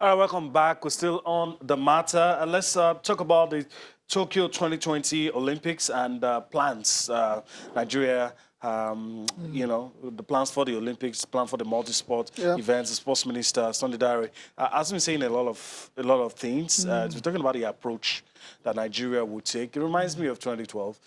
All right, welcome back. We're still on the matter. And let's talk about the Tokyo 2020 Olympics and plans. Nigeria, the plans for the Olympics, plan for the multi-sport events. The sports minister, Sunday Dare, has been saying a lot of things. We're talking about the approach that Nigeria would take. It reminds me of 2012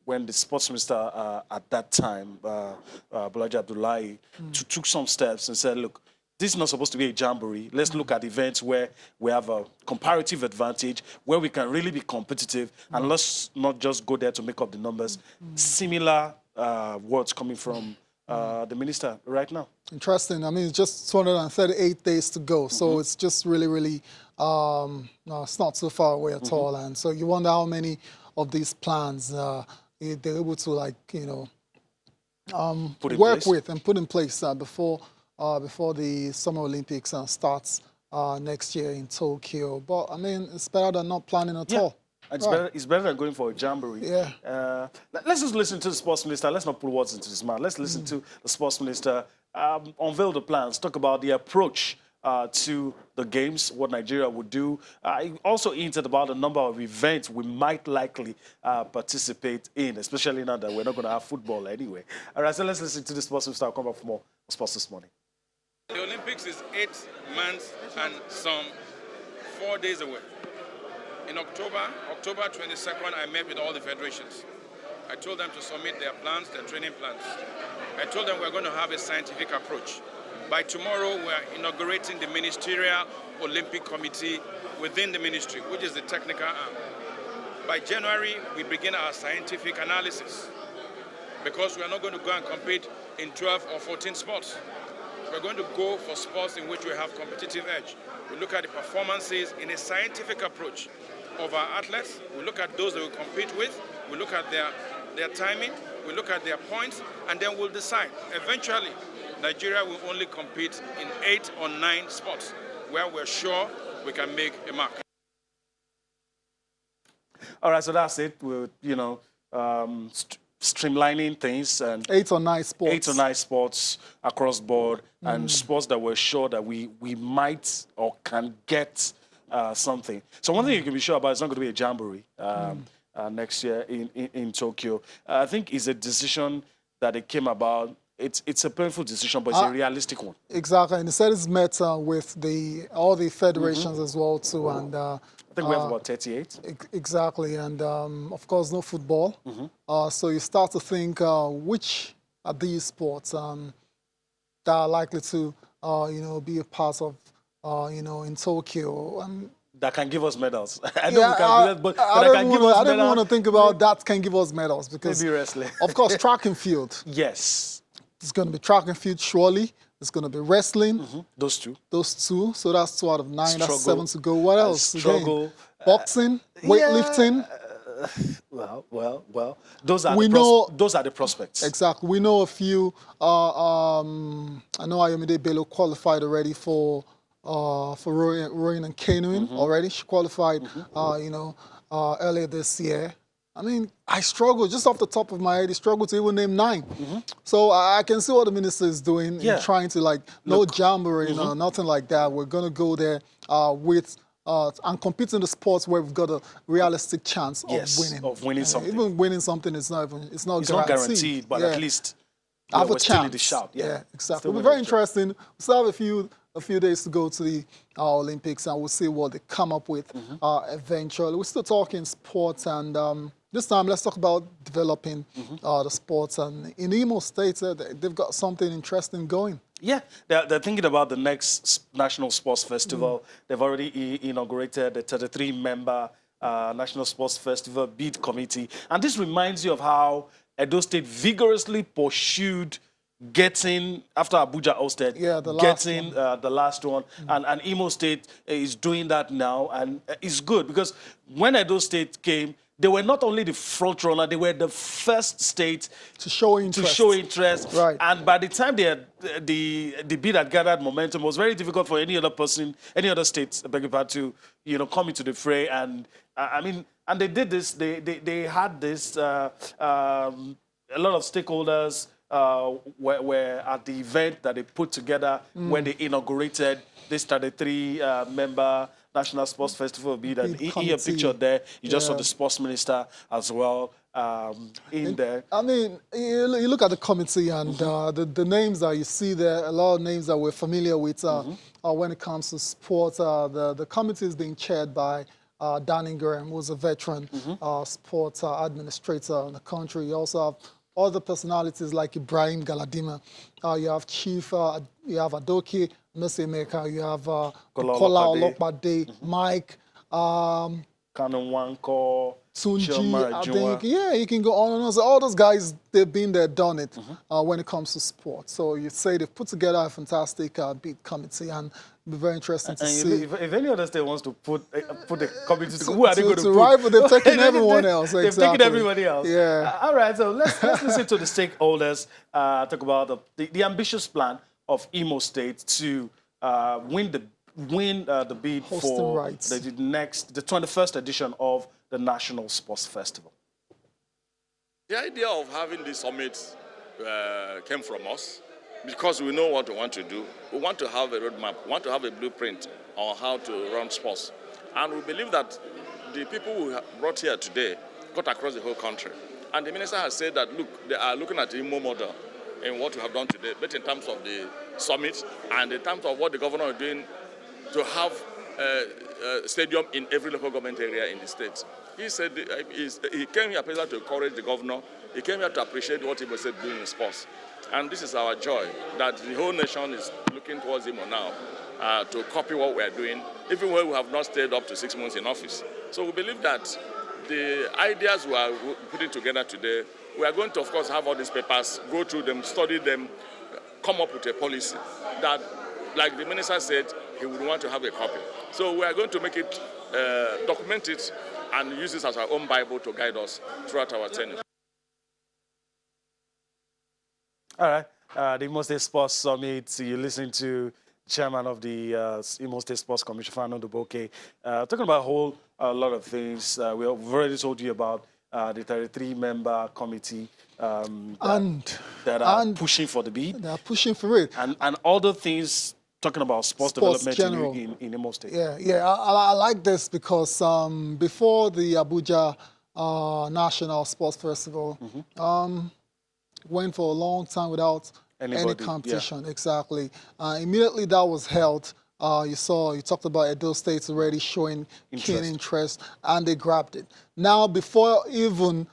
when the sports minister at that time, Bolaji Abdullahi, took some steps and said, look, this is not supposed to be a jamboree. Let's look at events where we have a comparative advantage, where we can really be competitive, and let's not just go there to make up the numbers. Similar words coming from the minister right now. Interesting. I mean, it's just 238 days to go, so it's just really, no, it's not so far away at all. And so you wonder how many of these plans they're able to, like, work with and put in place before the Summer Olympics starts next year in Tokyo. But, I mean, it's better than not planning at all. It's better than going for a jamboree. Yeah. Let's just listen to the sports minister. Let's not put words into his mouth. Let's listen to the sports minister unveil the plans, talk about the approach to the games, what Nigeria would do. He also hinted about the number of events we might likely participate in, especially now that we're not going to have football anyway. All right, so let's listen to the sports minister. I'll come back for more sports this morning. The Olympics is 8 months and some 4 days away. In October 22nd, I met with all the federations. I told them to submit their plans, their training plans. I told them we're going to have a scientific approach. By tomorrow, we're inaugurating the Ministerial Olympic Committee within the ministry, which is the technical arm. By January, we begin our scientific analysis because we are not going to go and compete in 12 or 14 sports. We're going to go for sports in which we have competitive edge. We look at the performances in a scientific approach of our athletes. We look at those that we compete with. We look at their timing. We look at their points, and then we'll decide. Eventually, Nigeria will only compete in 8 or 9 sports where we're sure we can make a mark. All right, so that's it. We're, streamlining things and 8 or 9 sports. 8 or 9 sports across board and sports that we're sure that we might or can get something. So one thing you can be sure about, it's not going to be a jamboree next year in Tokyo. I think it's a decision that it came about. It's a painful decision, but it's a realistic one. Exactly, and he said it's met with all the federations as well too, and I think we have about 38. Exactly, and of course no football. So you start to think which are these sports that are likely to be a part of in Tokyo. That can give us medals. I don't want to think about that can give us medals because maybe wrestling. Of course, track and field. Yes. It's going to be track and field, surely. It's going to be wrestling. Those two. So that's 2 out of 9. Struggle, that's 7 to go. What else? Struggle. Boxing, weightlifting. Well. Those are the prospects. Exactly. We know a few. I know Ayomide Bello qualified already for rowing and canoeing already. She qualified, earlier this year. I mean, I struggle, just off the top of my head, I struggle to even name 9. So I can see what the minister is doing, in trying to, no jamboree, nothing like that. We're going to go there and compete in the sports where we've got a realistic chance of winning something. Even winning something is not guaranteed, but at least have a chance. Still in the shout. Yeah, exactly. It'll be very interesting. We still have a few days to go to the Olympics, and we'll see what they come up with eventually. We're still talking sports, and this time let's talk about developing the sports. And in Imo State, they've got something interesting going. Yeah, they're thinking about the next National Sports Festival. They've already inaugurated the 33-member National Sports Festival bid committee. And this reminds you of how Edo State vigorously pursued getting, after Abuja hosted, the last one. And Imo State is doing that now. And it's good because when Edo State came, they were not only the front runner, they were the first state to show interest. Right. And by the time the bid had gathered momentum, it was very difficult for any other state, I beg your pardon, to come into the fray. And and they did this. They had this. A lot of stakeholders were at the event that they put together when they inaugurated this 33-member National Sports Festival. Be that in your picture there, you just saw the sports minister as well in there. I mean, you look at the committee and the names that you see there, a lot of names that we're familiar with when it comes to sport. The committee is being chaired by Dan Ingram, who's a veteran sports administrator in the country. You also have other personalities like Ibrahim Galadima. You have Chief, you have Adoke Mesemeka, you have Kola Olokpade, Mike, Kanon Wanko, Tunji, I think, yeah, you can go on and on. So all those guys, they've been there, done it when it comes to sport. So you say they've put together a fantastic beat committee, and it'll be very interesting to see. If any other state wants to put the committee together, who are they going to put? Rival, they've taken everyone else. They've taken everybody else. Yeah. All right, so let's listen to the stakeholders talk about the ambitious plan of Imo State to win the bid Hosting for rights. the 21st edition of the National Sports Festival. The idea of having this summit came from us because we know what we want to do. We want to have a roadmap, we want to have a blueprint on how to run sports. And we believe that the people we brought here today got across the whole country. And the minister has said that, look, they are looking at the IMO model in what we have done today, both in terms of the summit and in terms of what the governor is doing to have a stadium in every local government area in the state. He said he came here to encourage the governor. He came here to appreciate what Imo State doing in sports. And this is our joy, that the whole nation is looking towards Imo now to copy what we are doing, even when we have not stayed up to 6 months in office. So we believe that the ideas we are putting together today, we are going to, of course, have all these papers, go through them, study them, come up with a policy that, like the minister said, he would want to have a copy. So we are going to make it, document it, and use this as our own Bible to guide us throughout our tenure. All right, the Imo State Sports Summit, you listen to Chairman of the Imo State Sports Commission, Fano Duboke, talking about a whole lot of things. We've already told you about the 33-member committee that are pushing for the bid. They are pushing for it. And other things talking about sports development in Imo State. Yeah. I like this because before the Abuja National Sports Festival, went for a long time without any competition. Yeah. Exactly. Immediately that was held. You talked about Edo State already showing keen interest, and they grabbed it. Now, before even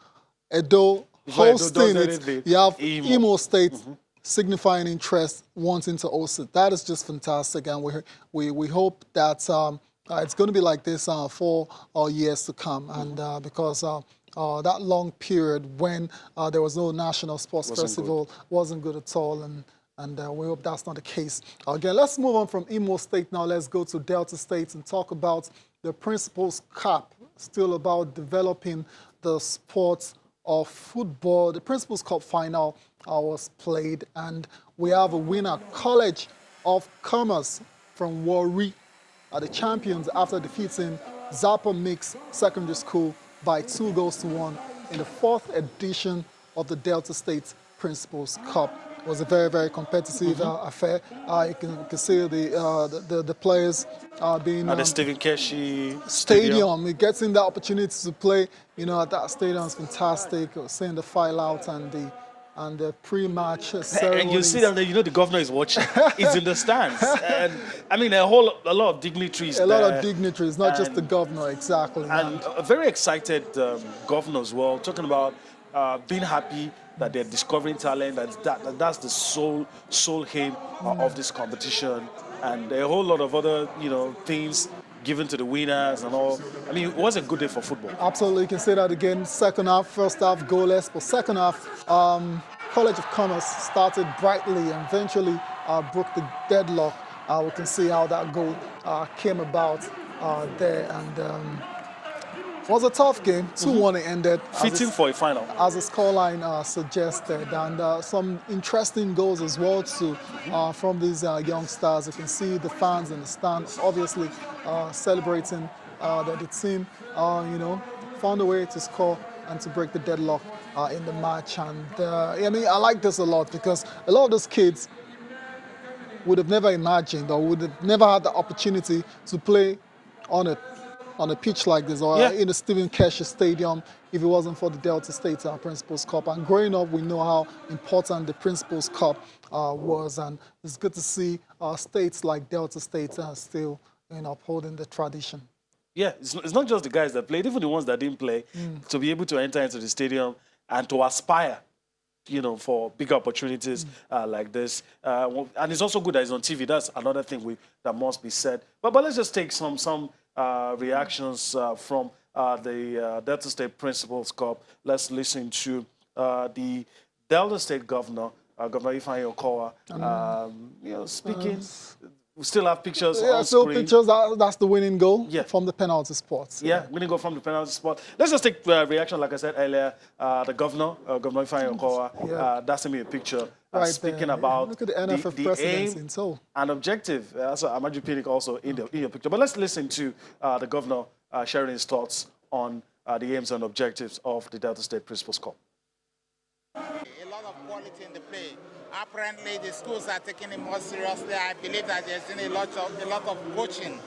Edo hosting it, you have Imo State signifying interest, wanting to host it. That is just fantastic, and we hope that it's going to be like this for years to come, and because that long period when there was no National Sports Festival wasn't good at all, and we hope that's not the case. Again, let's move on from Imo State now. Let's go to Delta State and talk about the Principals Cup, still about developing the sport of football. The Principals Cup final was played, and we have a winner, College of Commerce from Warri, are the champions after defeating Zappa Mix Secondary School by 2-1 in the 4th edition of the Delta State Principals Cup. It was a very, very competitive affair. You can see the players being at the Stephen Keshi Stadium. It gets in the opportunity to play, at that stadium is fantastic. Seeing the file out and the pre-match ceremonies. And you see that the governor is watching. He's in the stands. And I mean, a lot of dignitaries. A lot of dignitaries, not just the governor, exactly. And a very excited governor as well, talking about being happy that they're discovering talent. That's the sole aim of this competition. And a whole lot of other, things given to the winners and all. I mean, it was a good day for football. Absolutely, you can say that again. Second half, first half goalless, but second half, College of Commerce started brightly and eventually broke the deadlock. We can see how that goal came about there, and it was a tough game. 2-1 it ended. Fitting for a final. As the scoreline suggested, and some interesting goals as well too from these young stars. You can see the fans in the stand, obviously celebrating that the team, found a way to score and to break the deadlock in the match. And I mean, I like this a lot because a lot of those kids would have never imagined or would have never had the opportunity to play on a pitch like this or Yeah. in the Stephen Keshi Stadium if it wasn't for the Delta State Principals Cup. And growing up, we know how important the Principals Cup was, and it's good to see states like Delta State still upholding the tradition. Yeah, it's not just the guys that played, even the ones that didn't play, to be able to enter into the stadium and to aspire, for bigger opportunities like this. And it's also good that it's on TV. That's another thing that must be said. But let's just take some reactions from the Delta State Principals Cup. Let's listen to the Delta State Governor, Governor Ifeanyi Okowa, speaking. We still have pictures on still screen. Pictures. That's the winning goal from the penalty spot. Yeah, winning goal from the penalty spot. Let's just take reaction, like I said earlier. The governor, Governor Ifeanyi Okowa, that's me a picture speaking about look at the NFF the aim and objective. So Amaju Pinnick also in your picture. But let's listen to the governor sharing his thoughts on the aims and objectives of the Delta State Principals Cup. A lot of quality in the play. Apparently, the schools are taking it more seriously. I believe that there's been a lot of coaching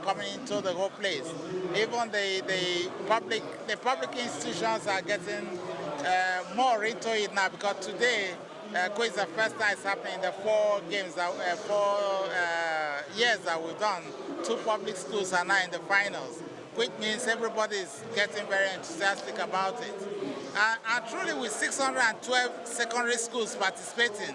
coming into the whole place. Even the public institutions are getting more into it now because today, is the first time it's happening in the 4 games, 4 years that we've done. 2 public schools are now in the finals, which means everybody is getting very enthusiastic about it. And truly, with 612 secondary schools participating,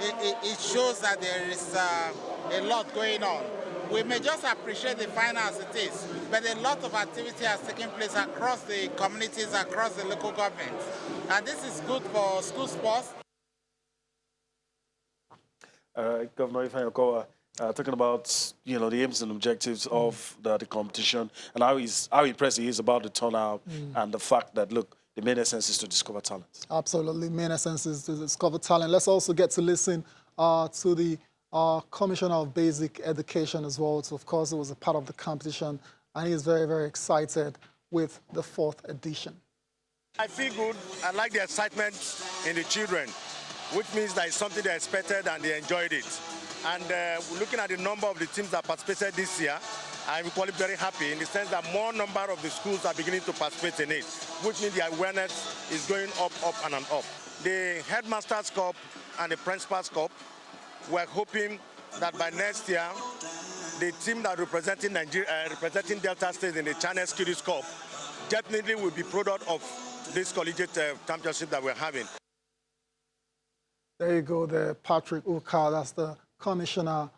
it shows that there is a lot going on. We may just appreciate the final as it is, but a lot of activity has taken place across the communities, across the local governments. And this is good for school sports. Governor Ifeanyi Okowa talking about the aims and objectives of the competition and how impressed he is about the turnout and the fact that the main essence is to discover talent. Absolutely, main essence is to discover talent. Let's also get to listen to the Commissioner of Basic Education as well. So of course, it was a part of the competition, and he is very, very excited with the 4th edition. I feel good. I like the excitement in the children, which means that it's something they expected and they enjoyed it. And looking at the number of the teams that participated this year, I'm equally very happy in the sense that more number of the schools are beginning to participate in it, which means the awareness is going up and up. The Headmasters Cup and the Principals Cup, we're hoping that by next year, the team that representing representing Delta State in the China Students Cup definitely will be product of this collegiate championship that we're having. There you go, there, Patrick Uka, that's the Commissioner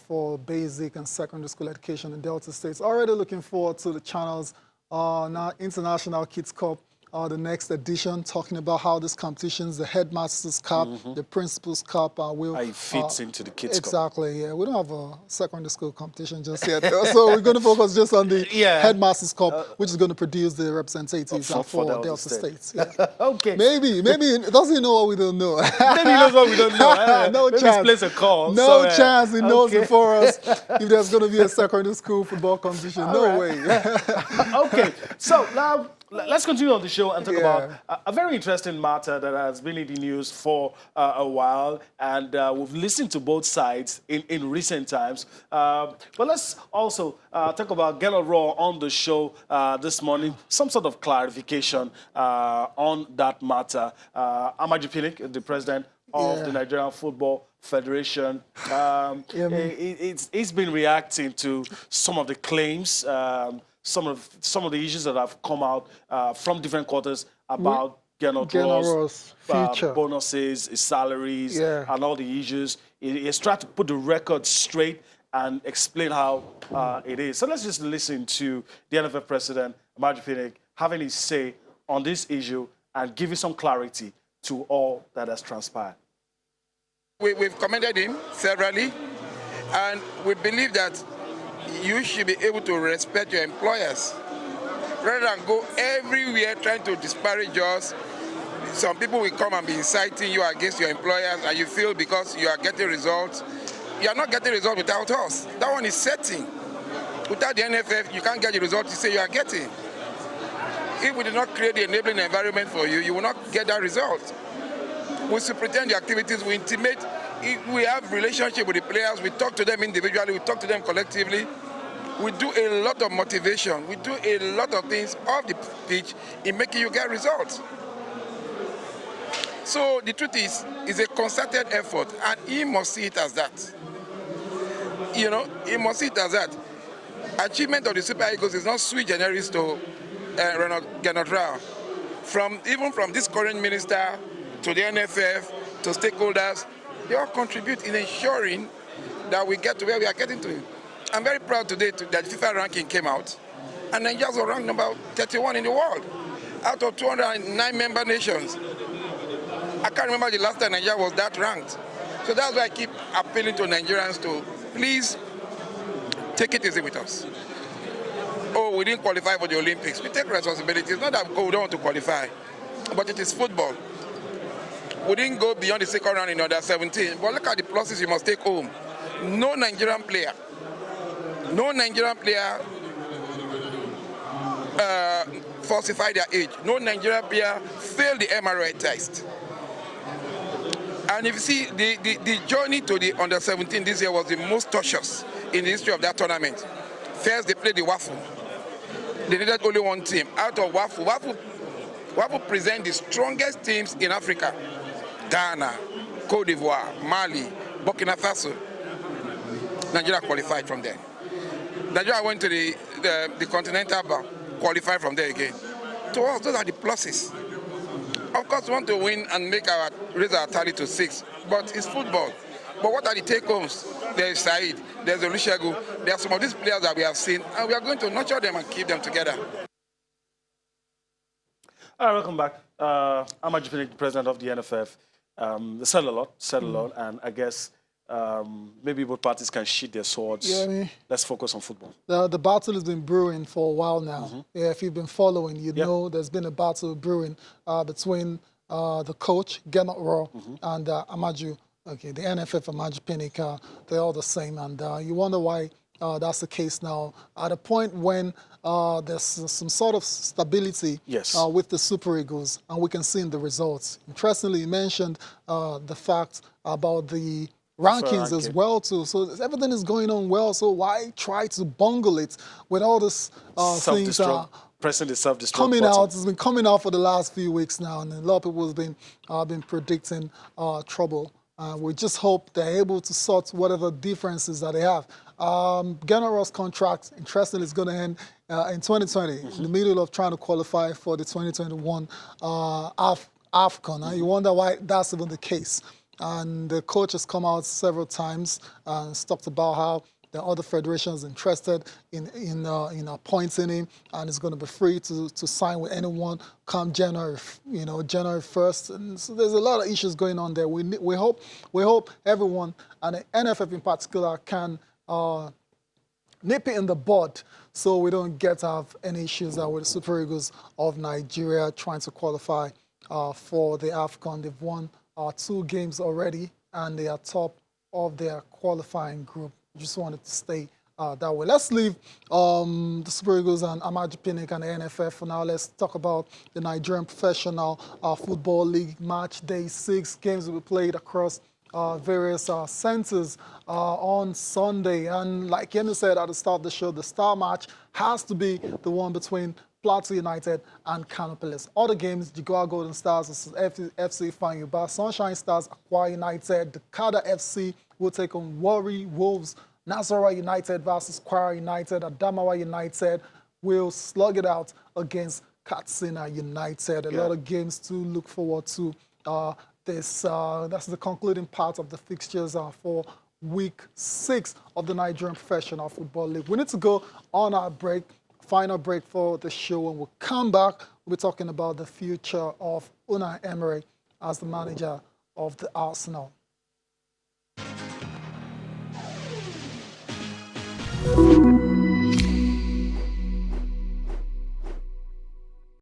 for Basic and Secondary School Education in Delta States. Already looking forward to the channel's now International Kids Cup, the next edition, talking about how this competitions, the Headmasters Cup, the Principals Cup, will... How it fits into the Kids Cup. Exactly, yeah. We don't have a secondary school competition just yet. So we're going to focus just on the Headmasters Cup, which is going to produce the representatives for Delta States. Yeah. Okay. Maybe, doesn't he know what we don't know? Maybe he knows what we don't know. No maybe chance. Place a call. No chance he knows before us if there's going to be a secondary school football competition. No way. Okay, so now let's continue on the show and talk about a very interesting matter that has been in the news for a while, and we've listened to both sides in recent times. But let's also talk about Rohr on the show this morning, some sort of clarification on that matter. Amaju Pinnick, the president of the Nigerian Football Federation, he's been reacting to some of the claims, some of the issues that have come out from different quarters about Rohr's future, bonuses, his salaries, and all the issues. He's tried to put the record straight and explain how it is. So let's just listen to the NFF president, Amaju Pinnick, having his say on this issue and giving some clarity to all that has transpired. We've commended him severally, and we believe that you should be able to respect your employers rather than go everywhere trying to disparage us. Some people will come and be inciting you against your employers, and you feel because you are getting results. You are not getting results without us. That one is setting. Without the NFF, you can't get the results you say you are getting. If we do not create the enabling environment for you, you will not get that result. We superintend the activities, we intimate, we have relationship with the players, we talk to them individually, we talk to them collectively. We do a lot of motivation, we do a lot of things off the pitch in making you get results. So the truth is, it's a concerted effort, and he must see it as that. You know, he must see it as that. Achievement of the Super Eagles is not sui generis to Rohr. Even from this current minister to the NFF to stakeholders, they all contribute in ensuring that we get to where we are getting to. I'm very proud today that the FIFA ranking came out, and Nigeria was ranked number 31 in the world out of 209 member nations. I can't remember the last time Nigeria was that ranked. So that's why I keep appealing to Nigerians to please take it easy with us. Oh, we didn't qualify for the Olympics. We take responsibility. It's not that we don't want to qualify, but it is football. We didn't go beyond the second round in under 17, but look at the pluses you must take home. No Nigerian player falsified their age. No Nigerian player failed the MRI test. And if you see, the journey to the under 17 this year was the most tortuous in the history of that tournament. First, they played the Waffle. They needed only one team. Out of Waffle, Waffle present the strongest teams in Africa. Ghana, Cote d'Ivoire, Mali, Burkina Faso. Nigeria qualified from there. Nigeria went to the Continental Bar, qualified from there again. To us, those are the pluses. Of course, we want to win and raise our tally to 6, but it's football. But what are the take-homes? There's Said, there's Olusegun, there are some of these players that we have seen, and we are going to nurture them and keep them together. All right, welcome back. Ahmad Pinnick, the president of the NFF. They said a lot, and I guess maybe both parties can sheath their swords. Yeah, I mean, let's focus on football. The battle has been brewing for a while now. Yeah, if you've been following, you know there's been a battle brewing between the coach, Rohr, and Amaju. Okay, the NFF, Amaju Pinnick, they're all the same, and you wonder why that's the case now. At a point when there's some sort of stability with the Super Eagles, and we can see in the results. Interestingly, you mentioned the fact about the rankings as well too. So everything is going on well. So why try to bungle it with all this things pressing the self-destruct coming button. out? It's been coming out for the last few weeks now, and a lot of people have been predicting trouble. We just hope they're able to sort whatever differences that they have. Rohr's contract, interestingly, is going to end in 2020, in the middle of trying to qualify for the 2021 AFCON. You wonder why that's even the case. And the coach has come out several times and talked about how the other federations interested in appointing him, and he's going to be free to sign with anyone come January 1st. And so there's a lot of issues going on there. We hope everyone, and the NFF in particular, can nip it in the bud so we don't get to have any issues with the Super Eagles of Nigeria trying to qualify for the AFCON. They've won 2 games already, and they are top of their qualifying group. Just wanted to stay that way. Let's leave the Super Eagles and Ahmad Pinnick and the NFF for now. Let's talk about the Nigerian Professional Football League match day 6. Games will be played across various centers on Sunday. And like Yemi said at the start of the show, the star match has to be the one between Plateau United and Kano Pillars. Other games, Jigawa Golden Stars versus FC Fanyuba, Sunshine Stars, Akwa United, Dakada FC will take on Warri Wolves, Nasarawa United versus Kwara United, Adamawa United will slug it out against Katsina United. A lot of games to look forward to. That's the concluding part of the fixtures for week 6 of the Nigerian Professional Football League. We need to go on our break. Final break for the show. When we come back, we'll be talking about the future of Unai Emery as the manager of the Arsenal.